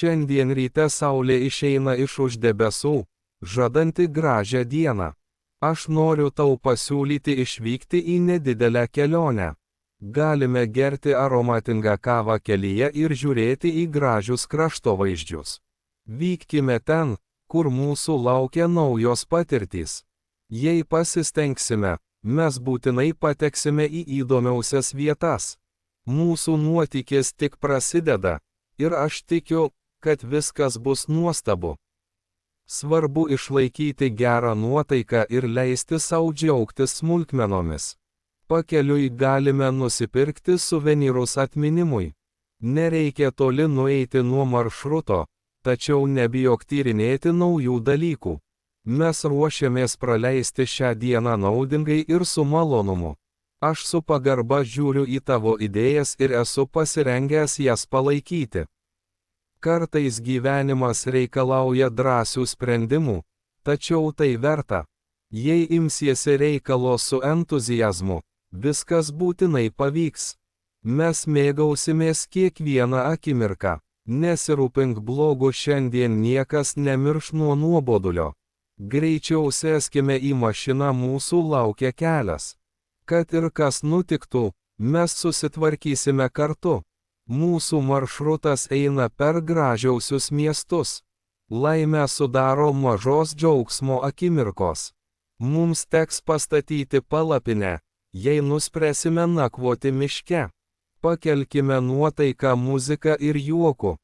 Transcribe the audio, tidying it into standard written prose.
Šiandien ryte saulė išeina iš už debesų, žadanti gražią dieną. Aš noriu tau pasiūlyti išvykti į nedidelę kelionę. Galime gerti aromatingą kavą kelyje ir žiūrėti į gražius kraštovaizdžius. Vykime ten, kur mūsų laukia naujos patirtys. Jei pasistengsime, mes būtinai pateksime į įdomiausias vietas. Mūsų nuotykis tik prasideda, ir aš tikiu, kad viskas bus nuostabu. Svarbu išlaikyti gerą nuotaiką ir leisti sau džiaugtis smulkmenomis. Pakeliui galime nusipirkti suvenyrus atminimui. Nereikia toli nueiti nuo maršruto, tačiau nebijok tyrinėti naujų dalykų. Mes ruošiamės praleisti šią dieną naudingai ir su malonumu. Aš su pagarba žiūriu į tavo idėjas ir esu pasirengęs jas palaikyti. Kartais gyvenimas reikalauja drąsių sprendimų, tačiau tai verta. Jei imsiesi reikalo su entuziazmu, viskas būtinai pavyks. Mes mėgausimės kiekvieną akimirką. Nesirūpink blogu, šiandien niekas nemirš nuo nuobodulio. Greičiau sėskime į mašiną, mūsų laukia kelias. Kad ir kas nutiktų, mes susitvarkysime kartu. Mūsų maršrutas eina per gražiausius miestus. Laimę sudaro mažos džiaugsmo akimirkos. Mums teks pastatyti palapinę, jei nuspręsime nakvoti miške. Pakelkime nuotaiką muzika ir juoku.